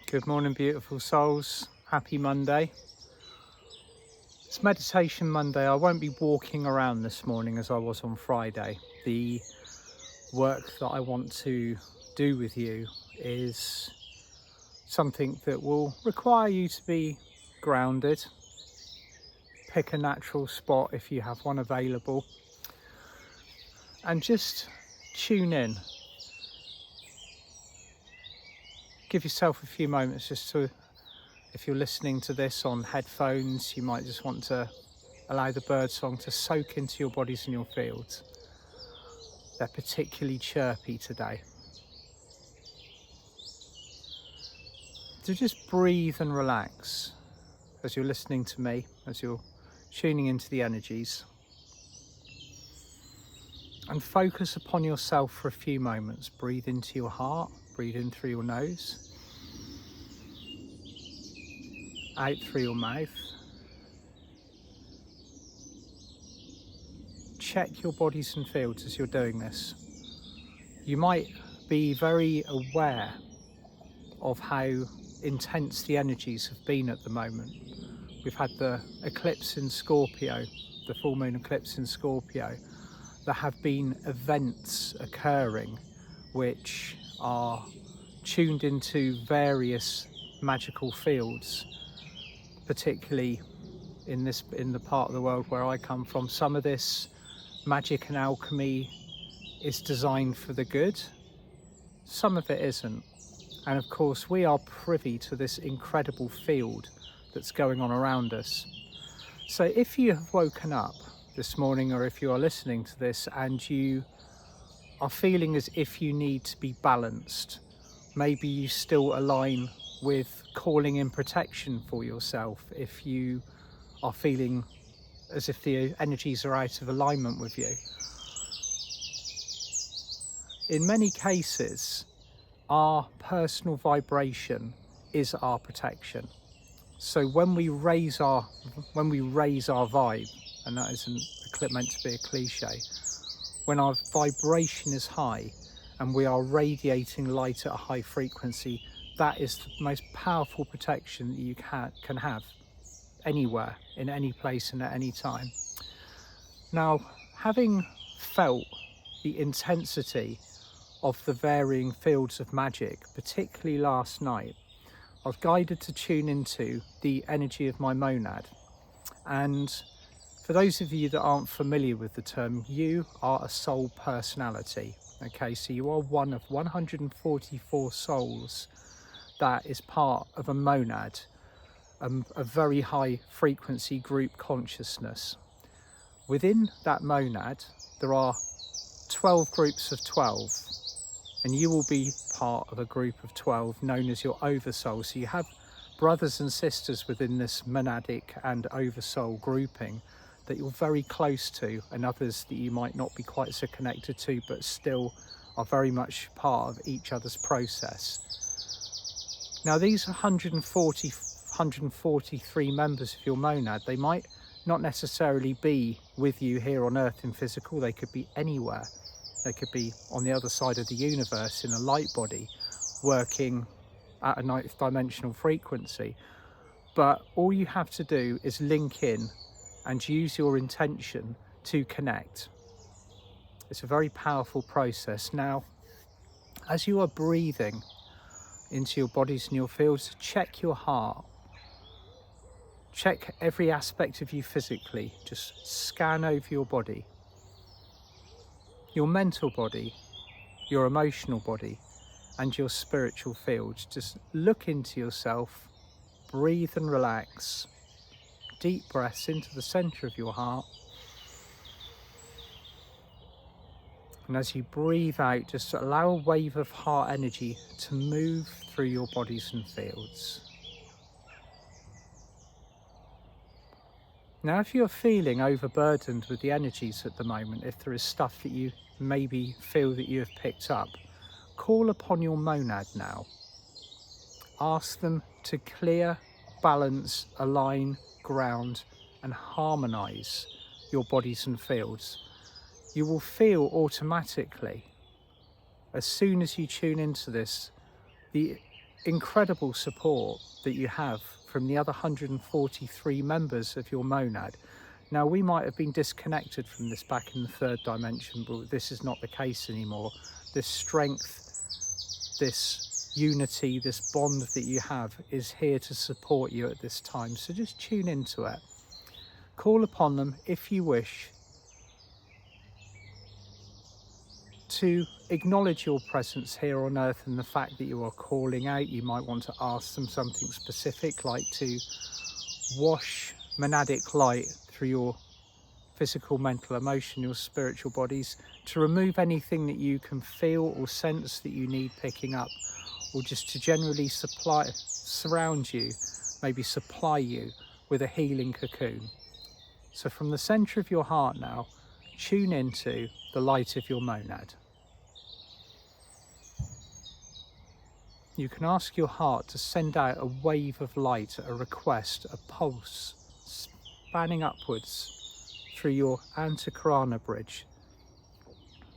Good morning, beautiful souls. Happy Monday. It's Meditation Monday. I won't be walking around this morning as I was on Friday. The work that I want to do with you is something that will require you to be grounded. Pick a natural spot if you have one available, and just tune in. Give yourself a few moments just to, if you're listening to this on headphones, you might just want to allow the bird song to soak into your bodies and your fields. They're particularly chirpy today. So just breathe and relax as you're listening to me, as you're tuning into the energies. And focus upon yourself for a few moments. Breathe into your heart, breathe in through your nose, out through your mouth. Check your bodies and fields as you're doing this. You might be very aware of how intense the energies have been at the moment. We've had the eclipse in Scorpio, the full moon eclipse in Scorpio. There have been events occurring which are tuned into various magical fields, particularly in the part of the world where I come from. Some of this magic and alchemy is designed for the good, some of it isn't. And of course we are privy to this incredible field that's going on around us. So if you have woken up this morning, or if you are listening to this and you are feeling as if you need to be balanced, maybe you still align with calling in protection for yourself, if you are feeling as if the energies are out of alignment with you. In many cases, our personal vibration is our protection. So when we raise our vibe, and that isn't meant to be a cliche, when our vibration is high and we are radiating light at a high frequency, that is the most powerful protection that you can have anywhere, in any place and at any time. Now, having felt the intensity of the varying fields of magic, particularly last night, I was guided to tune into the energy of my monad. And for those of you that aren't familiar with the term, you are a soul personality. Okay, so you are one of 144 souls that is part of a monad, a very high frequency group consciousness. Within that monad, there are 12 groups of 12. And you will be part of a group of 12 known as your oversoul. So you have brothers and sisters within this monadic and oversoul grouping that you're very close to, and others that you might not be quite so connected to, but still are very much part of each other's process. Now these 143 members of your monad, they might not necessarily be with you here on Earth in physical. They could be anywhere. They could be on the other side of the universe in a light body, working at a ninth dimensional frequency. But all you have to do is link in and use your intention to connect. It's a very powerful process. Now, as you are breathing into your bodies and your fields, check your heart. Check every aspect of you physically. Just scan over your body. Your mental body, your emotional body, and your spiritual fields. Just look into yourself, breathe and relax. Deep breaths into the center of your heart. And as you breathe out, just allow a wave of heart energy to move through your bodies and fields. Now, if you're feeling overburdened with the energies at the moment, if there is stuff that you maybe feel that you have picked up, call upon your monad now. Ask them to clear, balance, align, ground, and harmonize your bodies and fields. You will feel automatically, as soon as you tune into this, the incredible support that you have from the other 143 members of your monad. Now, we might have been disconnected from this back in the third dimension, but this is not the case anymore. This strength, this unity, this bond that you have is here to support you at this time. So just tune into it. Call upon them if you wish to acknowledge your presence here on earth and the fact that you are calling out. You might want to ask them something specific, like to wash monadic light through your physical, mental, emotional, spiritual bodies, to remove anything that you can feel or sense that you need picking up, or just to generally surround you, maybe supply you with a healing cocoon. So from the center of your heart now, tune into the light of your monad. You can ask your heart to send out a wave of light, a request, a pulse, spanning upwards through your antakarana bridge.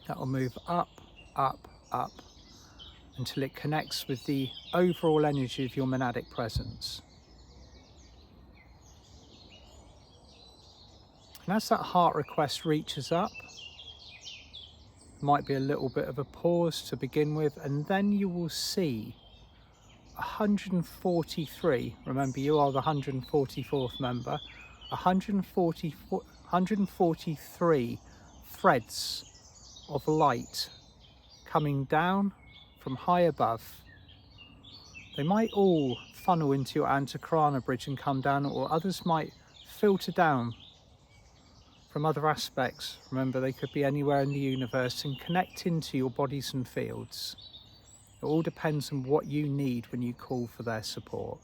That will move up, up, up, until it connects with the overall energy of your monadic presence. And as that heart request reaches up, might be a little bit of a pause to begin with, and then you will see 143, remember you are the 144th member, 143 threads of light coming down from high above. They might all funnel into your antakarana bridge and come down, or others might filter down from other aspects. Remember, they could be anywhere in the universe and connect into your bodies and fields. It all depends on what you need when you call for their support.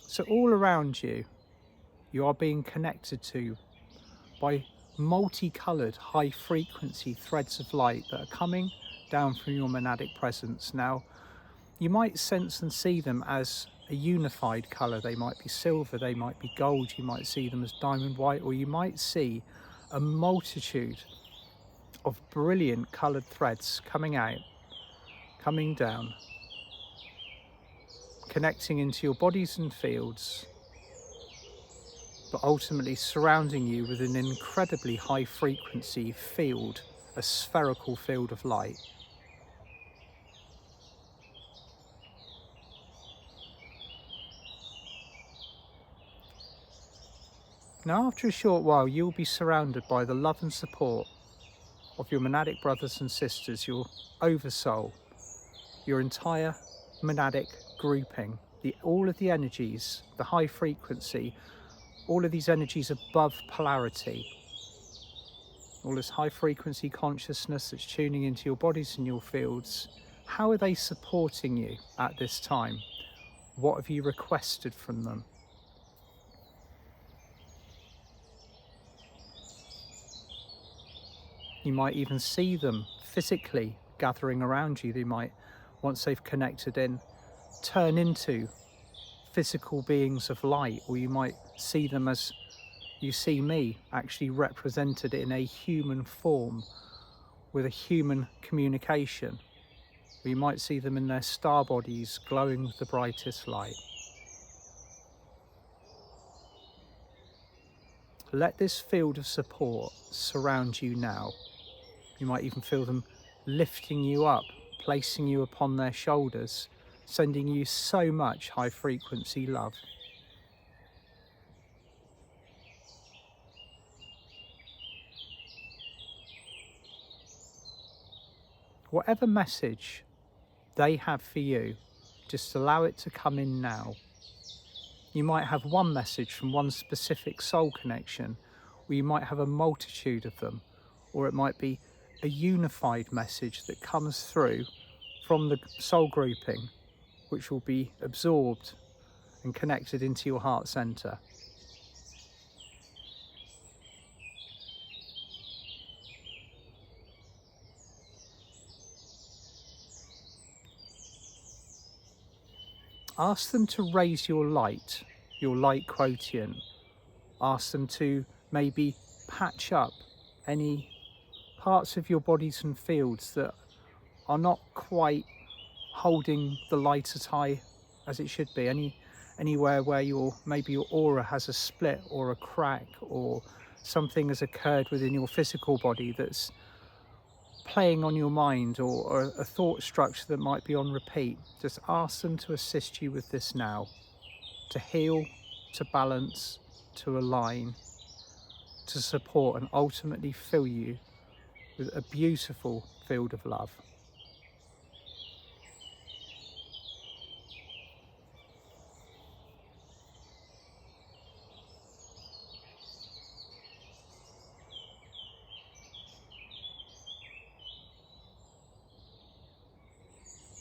So all around you, you are being connected to by multicoloured high-frequency threads of light that are coming down from your monadic presence. Now, you might sense and see them as a unified colour. They might be silver, they might be gold, you might see them as diamond white, or you might see a multitude of brilliant coloured threads coming out, coming down, connecting into your bodies and fields, but ultimately surrounding you with an incredibly high frequency field, a spherical field of light. Now, after a short while, you'll be surrounded by the love and support of your monadic brothers and sisters, your oversoul, your entire monadic grouping, all of the energies, the high frequency, all of these energies above polarity, all this high frequency consciousness that's tuning into your bodies and your fields. How are they supporting you at this time? What have you requested from them? You might even see them physically gathering around you. They might, once they've connected in, turn into physical beings of light, or you might see them as you see me, actually represented in a human form with a human communication. Or you might see them in their star bodies glowing with the brightest light. Let this field of support surround you now. You might even feel them lifting you up, placing you upon their shoulders, sending you so much high frequency love. Whatever message they have for you, just allow it to come in now. You might have one message from one specific soul connection, or you might have a multitude of them, or it might be a unified message that comes through from the soul grouping, which will be absorbed and connected into your heart center. Ask them to raise your light quotient. Ask them to maybe patch up any parts of your bodies and fields that are not quite holding the light as high as it should be. Anywhere where maybe your aura has a split or a crack, or something has occurred within your physical body that's playing on your mind, or a thought structure that might be on repeat, just ask them to assist you with this now, to heal, to balance, to align, to support, and ultimately fill you with a beautiful field of love.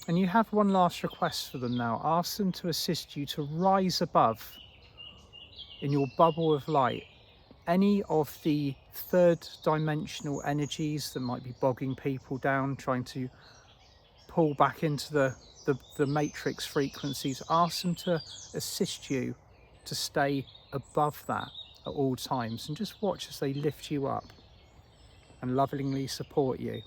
And you have one last request for them now. Ask them to assist you to rise above, in your bubble of light, any of the third dimensional energies that might be bogging people down, trying to pull back into the matrix frequencies. Ask them to assist you to stay above that at all times, and just watch as they lift you up and lovingly support you.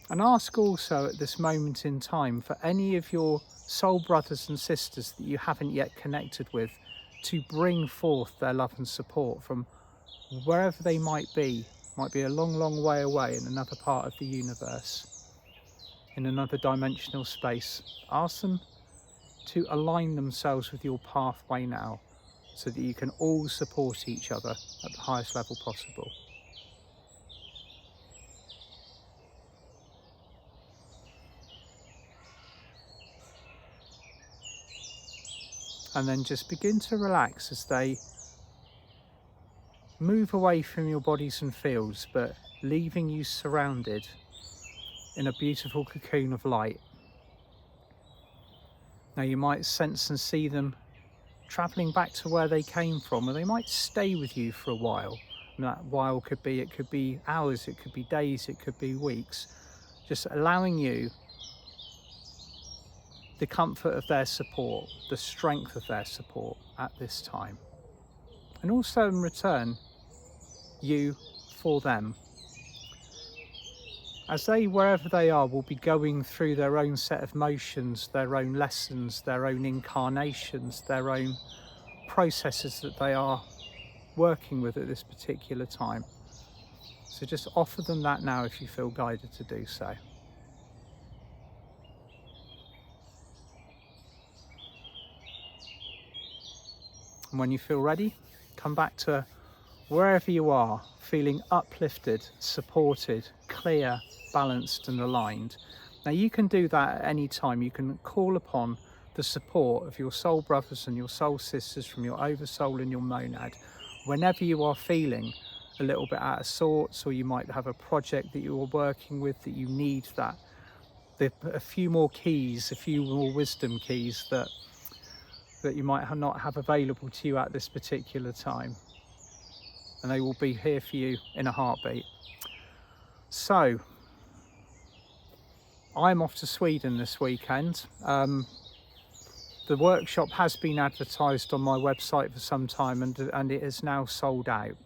And ask also at this moment in time for any of your soul brothers and sisters that you haven't yet connected with to bring forth their love and support from wherever they might be a long, long way away in another part of the universe, in another dimensional space. Ask them to align themselves with your pathway now, so that you can all support each other at the highest level possible. And then just begin to relax as they move away from your bodies and fields, but leaving you surrounded in a beautiful cocoon of light. Now you might sense and see them travelling back to where they came from, or they might stay with you for a while. And that while could be hours, it could be days, it could be weeks. Just allowing you the comfort of their support, the strength of their support at this time. And also in return, you for them. As they, wherever they are, will be going through their own set of motions, their own lessons, their own incarnations, their own processes that they are working with at this particular time. So just offer them that now if you feel guided to do so. And when you feel ready, come back to wherever you are, feeling uplifted, supported, clear, balanced and aligned. Now you can do that at any time. You can call upon the support of your soul brothers and your soul sisters from your oversoul and your monad whenever you are feeling a little bit out of sorts, or you might have a project that you are working with that you need a few more keys, a few more wisdom keys that you might not have available to you at this particular time. And they will be here for you in a heartbeat. So, I'm off to Sweden this weekend. The workshop has been advertised on my website for some time, and it is now sold out.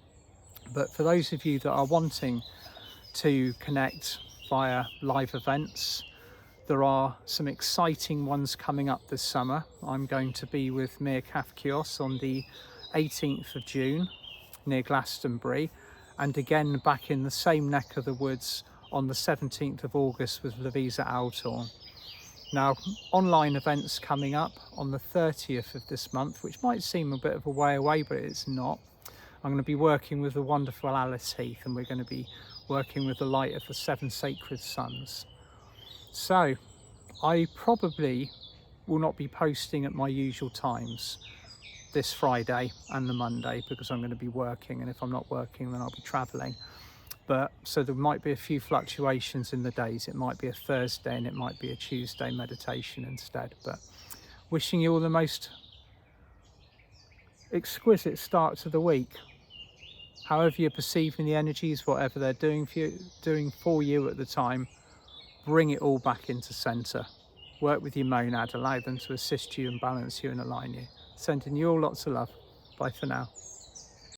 But for those of you that are wanting to connect via live events, there are some exciting ones coming up this summer. I'm going to be with Mir Kafkios on the 18th of June near Glastonbury, and again back in the same neck of the woods on the 17th of August with Lavisa Altorn. Now, online events coming up on the 30th of this month, which might seem a bit of a way away, but it's not. I'm going to be working with the wonderful Alice Heath, and we're going to be working with the light of the 7 sacred sons. So I probably will not be posting at my usual times this Friday and the Monday, because I'm going to be working, and if I'm not working then I'll be travelling. But so there might be a few fluctuations in the days. It might be a Thursday and it might be a Tuesday meditation instead. But wishing you all the most exquisite start to the week. However you're perceiving the energies, whatever they're doing for you at the time, bring it all back into centre. Work with your monad, allow them to assist you and balance you and align you. Sending you all lots of love. Bye for now.